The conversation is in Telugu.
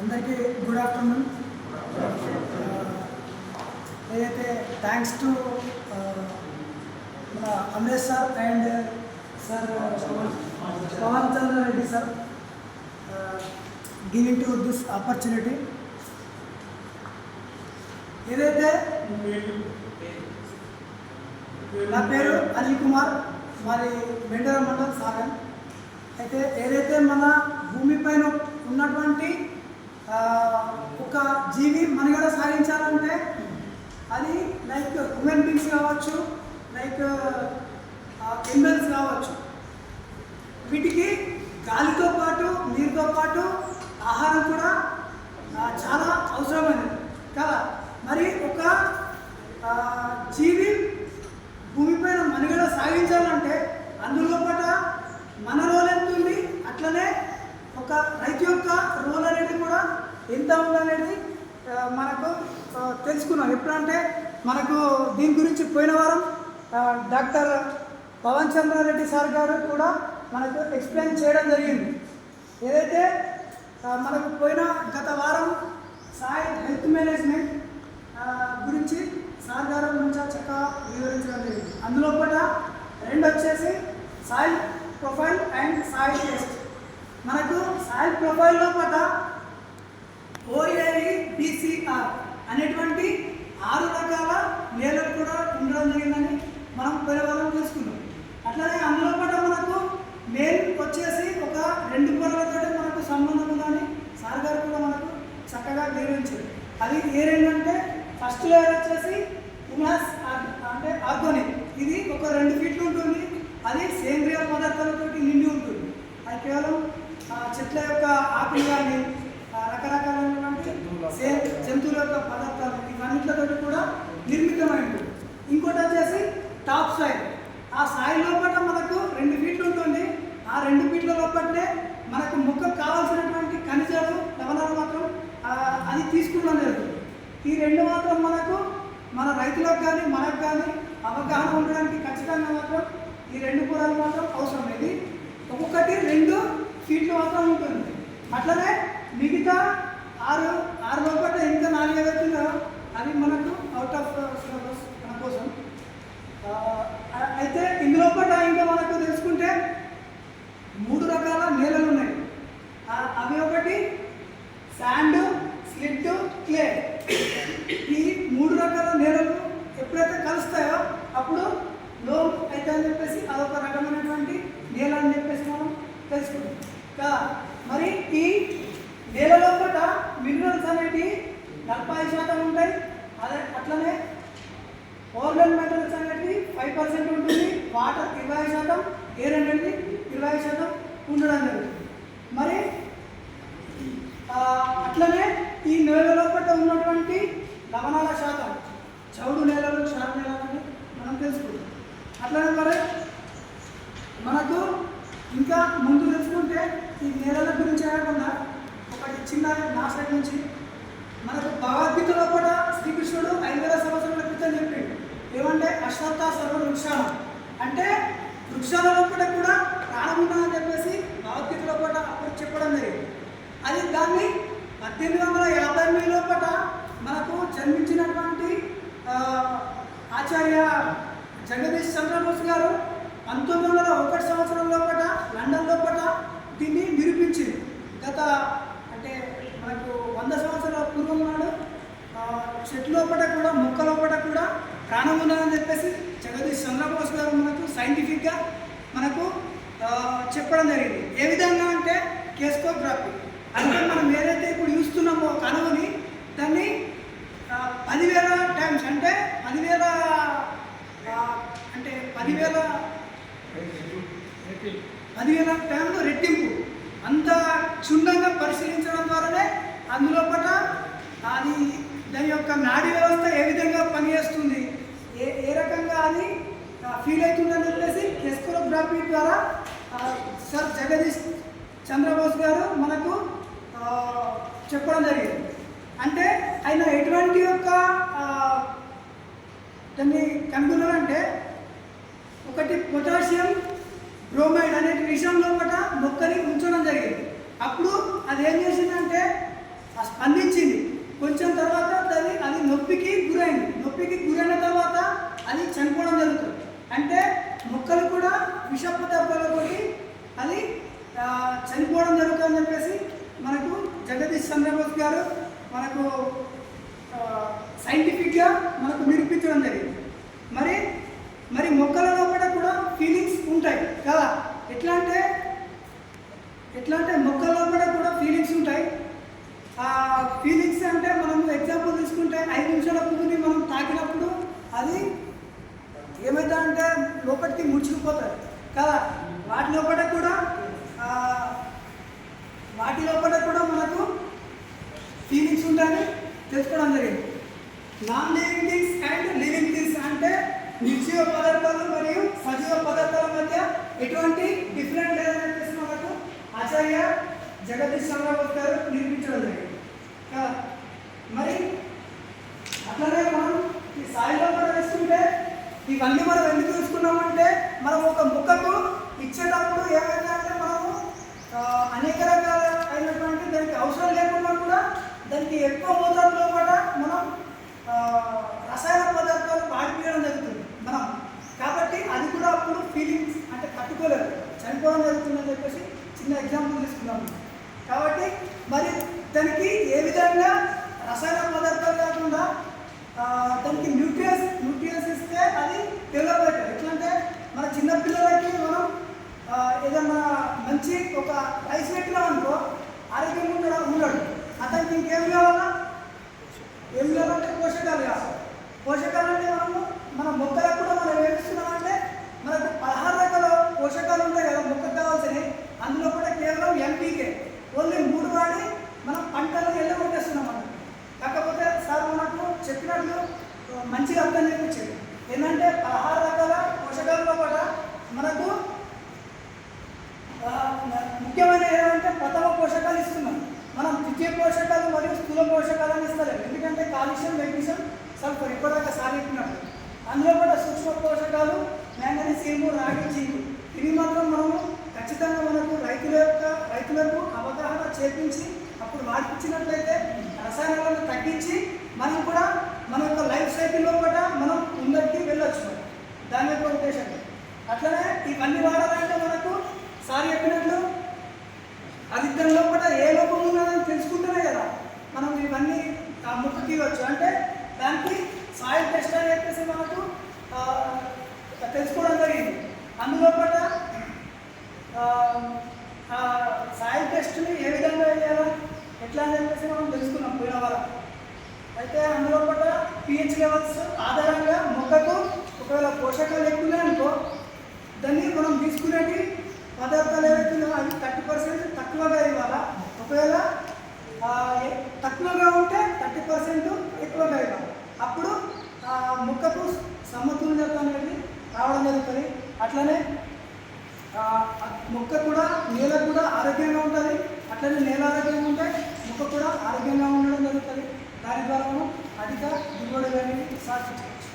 అందరికీ గుడ్ ఆఫ్టర్నూన్. ఏదైతే థ్యాంక్స్ టు మన Amaresh sir and sir Pavan Chandra Reddy sir giving to this opportunity. ఏదైతే నా పేరు అనిల్ కుమార్, మాది మెండర మండలం సాగర్. అయితే ఏదైతే మన భూమిపైన ఉన్నటువంటి ఒక జీవి మనుగడ సాగించాలంటే అది లైక్ హ్యూమన్ బీయింగ్స్ కావచ్చు, లైక్ ఎనిమల్స్ కావచ్చు, వీటికి గాలితో పాటు నీరుతో పాటు ఆహారం కూడా చాలా అవసరమైనది కదా. మరి ఒక జీవి భూమిపైన మనుగడ సాగించాలంటే అందులో పాట మన రోల్ ఎంత ఉంది, అట్లనే ఒక రైతు యొక్క రోల్ అనేది కూడా ఎంత ఉందనేది మనకు తెలుసుకున్నాం. ఎప్పుడంటే మనకు దీని గురించి పోయిన వారం డాక్టర్ పవన్ చంద్ర రెడ్డి సార్ గారు కూడా మనకు ఎక్స్ప్లెయిన్ చేయడం జరిగింది. ఏదైతే మనకు పోయిన గత వారం సాయిల్ హెల్త్ మేనేజ్మెంట్ గురించి సార్ గారు నుంచి చక్కగా వివరించడం జరిగింది. అందులో కూడా రెండు వచ్చేసి soil profile and soil test. మనకు సాయిల్ ప్రొఫైల్లో కూడా OAE-BCR అనేటువంటి 6 రకాల నేలలు కూడా ఉండడం జరిగిందని మనం పరివారం తెలుసుకున్నాం. అట్లాగే అందులో కూడా మనకు మెయిన్ వచ్చేసి ఒక 2 పొరలతో మనకు సంబంధం ఉందని సార్ గారు కూడా మనకు చక్కగా వివరించారు. అది ఏ 2 అంటే ఫస్ట్ లేయర్ వచ్చేసి హ్యూమస్ అంటే ఆర్గానిక్. ఇది ఒక 2 ఫీట్లు ఉంటుంది. అది సేంద్రియ పదార్థాలతో నిండి ఉంటుంది. అది కేవలం చెట్ల యొక్క ఆకులు కానీ రకరకాలైనటువంటి జంతువుల యొక్క పదార్థాలు ఇవన్నిటితో కూడా నిర్మితమై ఉంటుంది. ఇంకోటి వచ్చేసి టాప్ సాయిల్. ఆ సాయిల్ లోపల మనకు 2 ఫీట్లు ఉంటుంది. ఆ 2 ఫీట్ల లోపలనే మనకు మొక్కకు కావాల్సినటువంటి ఖనిజాలు లవణాలు మాత్రం అది తీసుకోవడం జరుగుతుంది. ఈ 2 మాత్రం మనకు మన రైతులకు కానీ మనకు కానీ అవగాహన ఉండడానికి ఖచ్చితంగా మాత్రం ఈ 2 పొరలు మాత్రం అవసరం. ఇది ఒక్కొక్కటి 2 ఫీట్లు మాత్రం ఉంటుంది. అట్లనే మిగతా 6 లోపల ఇంకా 4 అవుతుందో అది మనకు అవుట్ ఆఫ్ సిలబస్ మన కోసం. అయితే ఇందులో పట్ల ఇంకా మనకు తెలుసుకుంటే 3 రకాల నేలలు ఉన్నాయి. అవి ఒకటి శాండ్, స్లిట్, క్లే. ఈ 3 రకాల నేలలు ఎప్పుడైతే కలుస్తాయో అప్పుడు లోమ్ అయితే అని చెప్పేసి అదొక రకమైనటువంటి నేల అని చెప్పేసి మనం తెలుసుకుంటాం కదా. మరి ఈ నేల లోపల మినరల్స్ అనేవి 40% ఉంటాయి. అదే అట్లనే ఆర్గానిక్ అనేది 5% ఉంటుంది. వాటర్ 20%, ఎయిర్ అనేది 20% ఉండడం జరుగుతుంది. మరి అట్లనే ఈ నేల లోపల ఉన్నటువంటి లవణాల శాతం చౌడు నేలలు, క్షార నేలలు మనం తెలుసుకుంటాం. అట్లనే మరి మనకు ఇంకా ముందు తెలుసుకుంటే ఈ నేలల గురించి కాకుండా ఒకటి చిన్న నా సైడ్ నుంచి మనకు భగవద్గీతలో కూడా శ్రీకృష్ణుడు 5000 సంవత్సరాల క్రితం చెప్పిండు. ఏమంటే అశ్వత్థ సర్వ వృక్షాలు అంటే వృక్షాల లోపల కూడా ప్రాణం ఉందని చెప్పేసి భగవద్గీతలో కూడా అప్పుడు చెప్పడం జరిగింది. అది దాన్ని 1858 లోపల మనకు జన్మించినటువంటి ఆచార్య జగదీష్ చంద్రబోస్ గారు 1901 సంవత్సరం లోపల లండన్ లోపల దీన్ని నిరూపించింది. గత అంటే మనకు 100 సంవత్సరాల పూర్వం నాడు చెట్టు లోపల కూడా మొక్క లోపల కూడా ప్రాణం ఉన్నదని చెప్పేసి జగదీష్ చంద్రబోస్ గారు మనకు సైంటిఫిక్గా మనకు చెప్పడం జరిగింది. ఏ విధంగా అంటే కేస్కోగ్రఫీ అంటే మనం ఏదైతే ఇప్పుడు చూస్తున్నామో కనుగొని దాన్ని 10,000 టైమ్స్ అంటే 10,000 టైంలో రెట్టింపు అంత క్షుణ్ణంగా పరిశీలించడం ద్వారానే అందులో పట అది దాని యొక్క నాడీ వ్యవస్థ ఏ విధంగా పనిచేస్తుంది, ఏ రకంగా అది ఫీల్ అవుతుందని చెప్పేసి కేస్కోగ్రఫీ ద్వారా సర్ జగదీష్ చంద్రబోస్ గారు మనకు చెప్పడం జరిగింది. అంటే ఆయన ఎటువంటి యొక్క దాన్ని కనుగొనాలంటే ఒకటి పొటాషియం బ్రోమైడ్ అనే విషయంలో కూడా మొక్కని ఉంచడం జరిగింది. అప్పుడు అది ఏం చేసిందంటే స్పందించింది. కొంచెం తర్వాత అది నొప్పికి గురైంది. నొప్పికి గురైన తర్వాత అది చనిపోవడం జరుగుతుంది. అంటే మొక్కలు కూడా విష పదార్థాలతోటి అది చనిపోవడం జరుగుతుందని చెప్పేసి మనకు జగదీష్ చంద్రబోస్ గారు మనకు సైంటిఫిక్గా మనకు నిరూపించడం జరిగింది. మరి మొక్కల లోపల కూడా ఫీలింగ్స్ ఉంటాయి కదా. ఎట్లా అంటే మొక్కల లోపల కూడా ఫీలింగ్స్ ఉంటాయి. ఆ ఫీలింగ్స్ అంటే మనము ఎగ్జాంపుల్ తీసుకుంటే 5 నిమిషాల పువ్వుని మనం తాకినప్పుడు అది ఏమవుతుందంటే లోపలికి ముడుచుకుపోతుంది కదా. వాటి లోపల కూడా మనకు ఫీలింగ్స్ ఉంటాయని తెలుసుకోవడం జరిగింది. Non living things and living things అంటే నిర్జీవ పదార్థాలు మరియు సజీవ పదార్థాల మధ్య ఎటువంటి డిఫరెంట్ లేదని చెప్పేసి మనకు ఆచార్య జగదీష్ చంద్రబోస్ గారు నిరూపించడం జరిగింది కదా. మరి అట్లనే మనం ఈ సాయిలో కూడా వేసుకుంటే ఇవన్నీ మనం ఎందుకు చూసుకున్నామంటే మనం ఒక మొక్కకు ఇచ్చేటప్పుడు ఏమైందంటే మనము అనేక రకాల అయినటువంటి దానికి అవసరం లేకుండా కూడా దానికి ఎక్కువ మోతాదులో కూడా మనం రసాయన పదార్థాలు వాడిపోయడం జరుగుతుంది మనం. కాబట్టి అది కూడా అప్పుడు ఫీలింగ్స్ అంటే తట్టుకోలేదు, చనిపోవడం జరుగుతుందని చెప్పేసి చిన్న ఎగ్జాంపుల్ తీసుకున్నాము. కాబట్టి మరి దానికి ఏ విధంగా రసాయన పదార్థాలు కాకుండా దానికి న్యూట్రియన్స్ ఇస్తే అది డెవలప్ అవుతుంది. ఎట్లంటే మన చిన్నపిల్లలకి మనం ఏదన్నా మంచి ఒక రైస్ పెట్టినాం అనుకో ఆరోగ్యంగా ఉన్నాడు. అతనికి ఇంకేం కావాలా? ఏం కావాలంటే పోషకాలు కావాలి. పోషకాలు అంటే మన మొక్కలకు కూడా మనం ఏమిస్తున్నామంటే మనకు 16 రకాల పోషకాలు ఉంటాయి కదా మొక్కకు కావాల్సినవి. అందులో కూడా కేవలం NPK ఓన్లీ 3 వాడి మనం పంటలు ఎల్లగొట్టేస్తున్నాం అన్నమాట. కాకపోతే సార్ మనకు చెప్పినట్లు మంచిగా అర్థం చేయించారు. ఏంటంటే 16 రకాల పోషకాలలో కూడా మనకు ముఖ్యమైన ఏమంటే ప్రథమ పోషకాలు ఇస్తున్నాం. మనం ద్వితీయ పోషకాలు మరియు స్థూల పోషకాలను ఇస్తలేము. ఎందుకంటే కాల్షియం, మెగ్నీషియం, సల్ఫర్ ఇప్పటిదాకా సాధించినట్టు అందులో కూడా సూక్ష్మ పోషకాలు మ్యాంగనీస్, ఇనుము, రాగి, జింకు ఇవి మాత్రం మనము ఖచ్చితంగా మనకు రైతులకు అవగాహన చేపించి అప్పుడు వాడిపించినట్లయితే రసాయనాలను తగ్గించి మనం కూడా మన యొక్క లైఫ్ సైకిల్లో కూడా మనం ముందరికి వెళ్ళొచ్చు. దాని యొక్క ఉద్దేశం. అట్లనే ఇవన్నీ వాడాలంటే మనకు సార్ చెప్పినట్లు అది దానిలో కూడా ఏ లోపం ఉన్నదని తెలుసుకుంటేనే కదా మనం ఇవన్నీ ఆ మొక్కకి ఇవ్వచ్చు. అంటే దానికి సాయిల్ టెస్ట్ అని చెప్పేసి మనకు తెలుసుకోవడం జరిగింది. అందులో కూడా సాయిల్ టెస్ట్ని ఏ విధంగా చేయాలా ఎట్లా అని చెప్పేసి మనం తెలుసుకున్నాం పోయిన వారం. అయితే అందులో కూడా pH లెవెల్స్ ఆధారంగా మొక్కకు ఒకవేళ పోషకాలు ఎక్కువ అనుకో దాన్ని మనం తీసుకునేటి పదార్థాలు ఏవైతే అవి 30% తక్కువగా ఇవ్వాలా. ఒకవేళ తక్కువగా ఉంటే 30% ఎక్కువగా ఇవ్వాలి. అప్పుడు మొక్కకు సమతుల్యత అనేది రావడం జరుగుతుంది. అట్లనే మొక్క కూడా నేల కూడా ఆరోగ్యంగా ఉంటుంది. అట్లనే నేల ఆరోగ్యంగా ఉంటే మొక్క కూడా ఆరోగ్యంగా ఉండడం జరుగుతుంది. దాని ద్వారా మనం అధిక దిగుబడి అనేది సాధించవచ్చు.